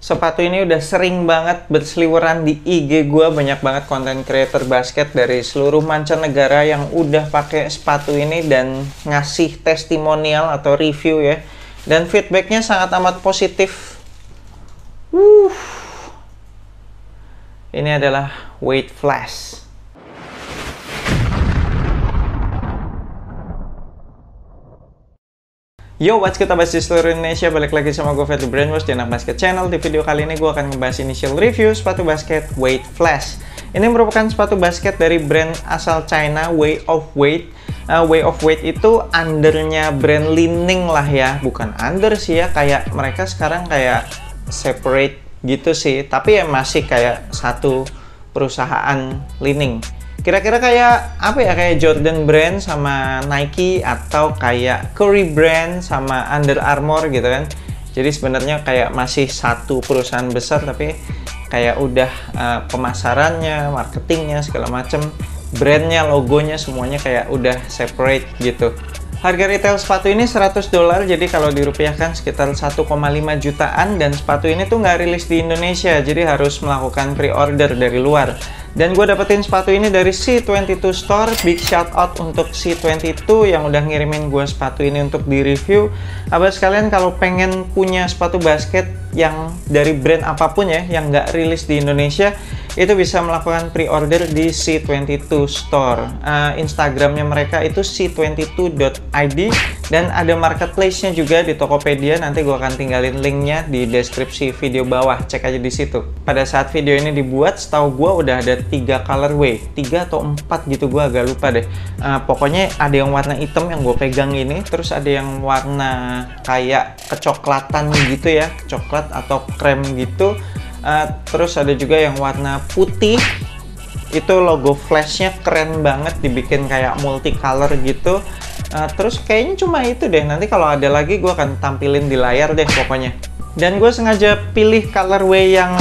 Sepatu ini udah sering banget berseliweran di IG gue, banyak banget konten creator basket dari seluruh mancanegara yang udah pakai sepatu ini dan ngasih testimonial atau review ya. Dan feedbacknya sangat amat positif. Ini adalah Wade Flash. Yo, what's kita bahas di seluruh Indonesia, balik lagi sama gue Fat The Brainwash di Anak Basket Channel. Di video kali ini gue akan ngebahas initial review sepatu basket Wade Flash. Ini merupakan sepatu basket dari brand asal China, Way of Wade. Way of Wade itu undernya brand Li-Ning lah ya, bukan under sih ya, kayak mereka sekarang kayak separate gitu sih, tapi ya masih kayak satu perusahaan Li-Ning. Kira-kira kayak apa ya, kayak Jordan Brand sama Nike, atau kayak Curry Brand sama Under Armour gitu kan. Jadi sebenarnya kayak masih satu perusahaan besar, tapi kayak udah pemasarannya, marketingnya, segala macem, brandnya, logonya, semuanya kayak udah separate gitu. Harga retail sepatu ini $100, jadi kalau dirupiahkan sekitar 1,5 jutaan, dan sepatu ini tuh nggak rilis di Indonesia, jadi harus melakukan pre-order dari luar. Dan gue dapetin sepatu ini dari C22 Store. Big shout out untuk C22 yang udah ngirimin gue sepatu ini untuk di review. Abah sekalian, kalau pengen punya sepatu basket yang dari brand apapun ya, yang nggak rilis di Indonesia, itu bisa melakukan pre-order di C22 Store. Instagramnya mereka itu c22.id, dan ada marketplace-nya juga di Tokopedia. Nanti gue akan tinggalin linknya di deskripsi video bawah, cek aja di situ. Pada saat video ini dibuat, setahu gue udah ada 3 colorway, 3 atau 4 gitu, gue agak lupa deh. Pokoknya ada yang warna hitam yang gue pegang ini, terus ada yang warna kayak kecoklatan gitu ya, coklat atau krem gitu. Terus ada juga yang warna putih, itu logo flashnya keren banget, dibikin kayak multicolor gitu. Terus kayaknya cuma itu deh, nanti kalau ada lagi gue akan tampilin di layar deh pokoknya. Dan gue sengaja pilih colorway yang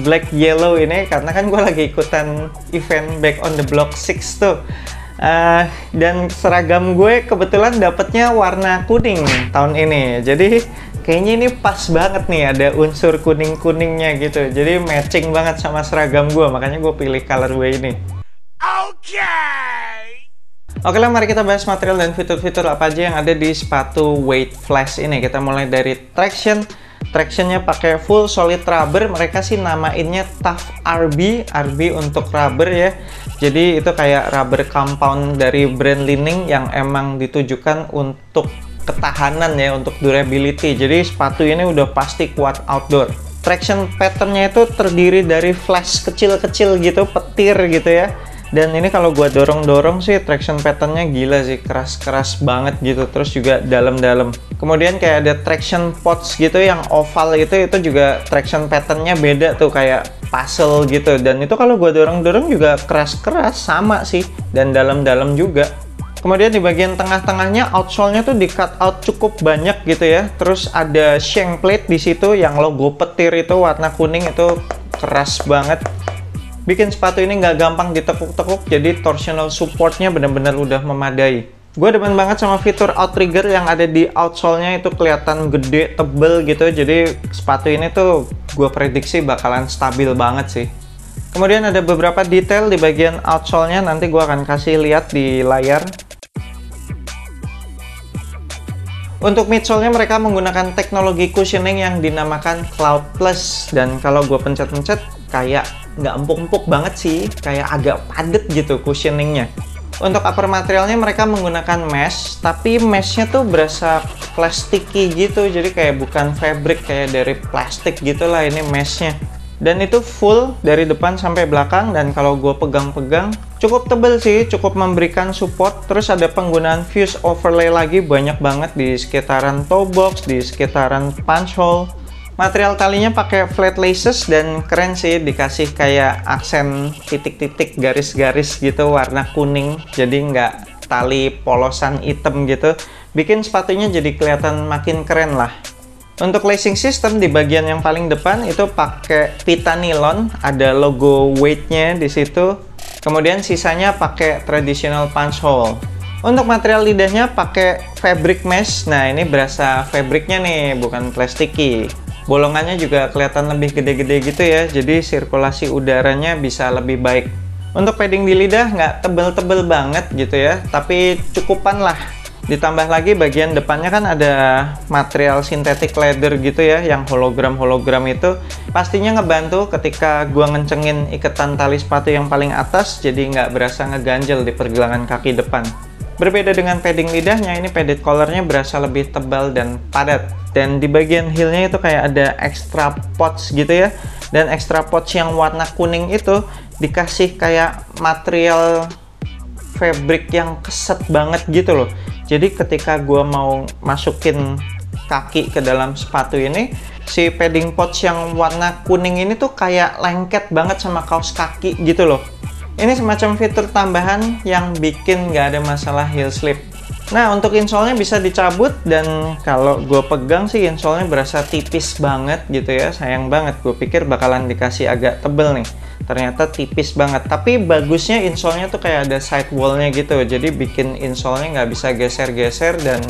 black yellow ini karena kan gue lagi ikutan event Back on the Block 6 tuh. Dan seragam gue kebetulan dapetnya warna kuning tahun ini, jadi kayaknya ini pas banget nih, ada unsur kuning-kuningnya gitu, jadi matching banget sama seragam gue, makanya gue pilih colorway ini. Oke lah, mari kita bahas material dan fitur-fitur apa aja yang ada di sepatu Wade Flash ini. Kita mulai dari tractionnya pakai full solid rubber, mereka sih namainnya Tough RB untuk rubber ya. Jadi itu kayak rubber compound dari brand Li-Ning yang emang ditujukan untuk ketahanan ya, untuk durability. Jadi sepatu ini udah pasti kuat outdoor. Traction patternnya itu terdiri dari flash kecil-kecil gitu, petir gitu ya. Dan ini kalau gua dorong-dorong sih traction patternnya gila sih, keras-keras banget gitu, terus juga dalam-dalam. Kemudian kayak ada traction pods gitu yang oval itu juga traction patternnya beda tuh, kayak puzzle gitu. Dan itu kalau gua dorong-dorong juga keras-keras sama sih, dan dalam-dalam juga. Kemudian di bagian tengah-tengahnya outsole-nya tuh di cut out cukup banyak gitu ya. Terus ada shank plate di situ yang logo petir itu warna kuning, itu keras banget. Bikin sepatu ini nggak gampang ditekuk-tekuk, jadi torsional supportnya bener-bener udah memadai. Gue demen banget sama fitur outrigger yang ada di outsole-nya, itu kelihatan gede, tebel gitu. Jadi sepatu ini tuh gue prediksi bakalan stabil banget sih. Kemudian ada beberapa detail di bagian outsole-nya, nanti gue akan kasih lihat di layar. Untuk midsole-nya mereka menggunakan teknologi cushioning yang dinamakan Cloud Plus, dan kalau gue pencet-pencet kayak nggak empuk-empuk banget sih, kayak agak padet gitu cushioningnya. Untuk upper materialnya mereka menggunakan mesh, tapi meshnya tuh berasa plasticky gitu, jadi kayak bukan fabric kayak dari plastik gitulah ini meshnya. Dan itu full dari depan sampai belakang, dan kalau gue pegang-pegang cukup tebel sih, cukup memberikan support. Terus ada penggunaan fuse overlay lagi banyak banget di sekitaran toe box, di sekitaran punch hole. Material talinya pakai flat laces dan keren sih, dikasih kayak aksen titik-titik garis-garis gitu warna kuning, jadi nggak tali polosan hitam gitu. Bikin sepatunya jadi kelihatan makin keren lah. Untuk lacing system di bagian yang paling depan itu pakai pita nilon, ada logo Wade-nya di situ. Kemudian sisanya pakai traditional punch hole. Untuk material lidahnya pakai fabric mesh. Nah, ini berasa fabricnya nih, bukan plasticky. Bolongannya juga kelihatan lebih gede-gede gitu ya, jadi sirkulasi udaranya bisa lebih baik. Untuk padding di lidah nggak tebel-tebel banget gitu ya, tapi cukupan lah. Ditambah lagi bagian depannya kan ada material synthetic leather gitu ya, yang hologram-hologram itu pastinya ngebantu ketika gua ngencengin iketan tali sepatu yang paling atas, jadi nggak berasa ngeganjel di pergelangan kaki depan. Berbeda dengan padding lidahnya, ini padded collarnya berasa lebih tebal dan padat. Dan di bagian heelnya itu kayak ada extra pouch gitu ya, dan extra pouch yang warna kuning itu dikasih kayak material fabric yang keset banget gitu loh. Jadi ketika gua mau masukin kaki ke dalam sepatu ini, si padding pouch yang warna kuning ini tuh kayak lengket banget sama kaos kaki gitu loh. Ini semacam fitur tambahan yang bikin nggak ada masalah heel slip. Nah, untuk insole-nya bisa dicabut, dan kalau gue pegang sih insole-nya berasa tipis banget gitu ya. Sayang banget, gue pikir bakalan dikasih agak tebel nih. Ternyata tipis banget, tapi bagusnya insole-nya tuh kayak ada sidewall-nya gitu. Jadi bikin insole-nya nggak bisa geser-geser dan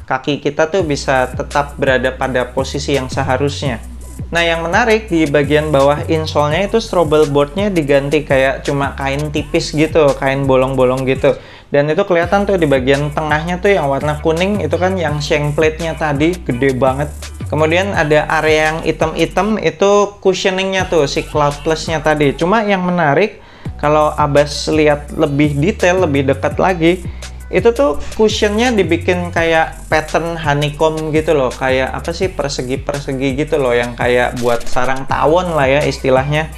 kaki kita tuh bisa tetap berada pada posisi yang seharusnya. Nah, yang menarik di bagian bawah insole-nya itu strobel board-nya diganti kayak cuma kain tipis gitu, kain bolong-bolong gitu. Dan itu kelihatan tuh di bagian tengahnya tuh yang warna kuning itu kan yang shank plate-nya tadi gede banget. Kemudian ada area yang hitam-hitam itu cushioning-nya tuh, si Cloud Plus-nya tadi. Cuma yang menarik, kalau Abbas lihat lebih detail, lebih dekat lagi, itu tuh cushionnya dibikin kayak pattern honeycomb gitu loh. Kayak apa sih, persegi-persegi gitu loh, yang kayak buat sarang tawon lah ya istilahnya.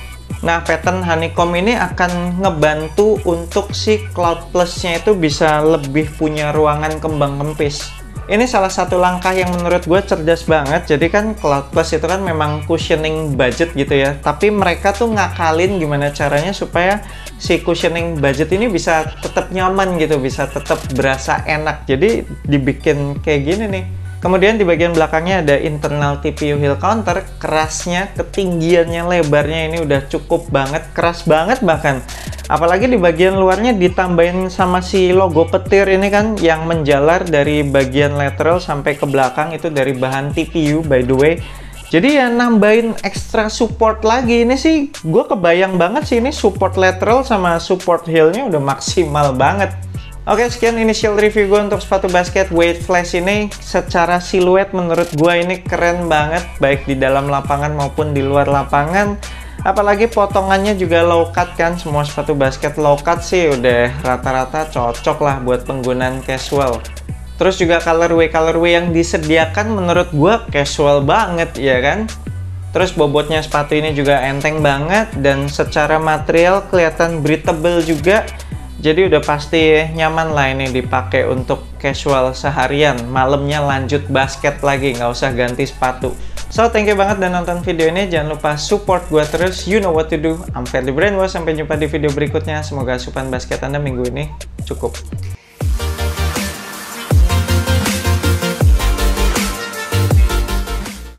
Nah, pattern honeycomb ini akan ngebantu untuk si Cloud Plus-nya itu bisa lebih punya ruangan kembang kempis. Ini salah satu langkah yang menurut gue cerdas banget. Jadi kan Cloud Plus itu kan memang cushioning budget gitu ya, tapi mereka tuh ngakalin gimana caranya supaya si cushioning budget ini bisa tetap nyaman gitu, bisa tetap berasa enak. Jadi dibikin kayak gini nih. Kemudian di bagian belakangnya ada internal TPU heel counter. Kerasnya, ketinggiannya, lebarnya ini udah cukup banget, keras banget bahkan. Apalagi di bagian luarnya ditambahin sama si logo petir ini kan, yang menjalar dari bagian lateral sampai ke belakang itu dari bahan TPU by the way. Jadi ya nambahin ekstra support lagi. Ini sih gue kebayang banget sih, ini support lateral sama support heelnya udah maksimal banget. Oke, sekian initial review gue untuk sepatu basket Weight Flash ini. Secara siluet menurut gue ini keren banget, baik di dalam lapangan maupun di luar lapangan. Apalagi potongannya juga low cut kan, semua sepatu basket low cut sih udah rata-rata cocok lah buat penggunaan casual. Terus juga colorway yang disediakan menurut gue casual banget ya kan. Terus bobotnya sepatu ini juga enteng banget, dan secara material kelihatan breathable juga. Jadi udah pasti nyaman lah ini dipakai untuk casual seharian. Malamnya lanjut basket lagi, nggak usah ganti sepatu. So, thank you banget udah nonton video ini. Jangan lupa support gue terus. You know what to do. I'm Ferdie Brainwash. Sampai jumpa di video berikutnya. Semoga asupan basket Anda minggu ini cukup.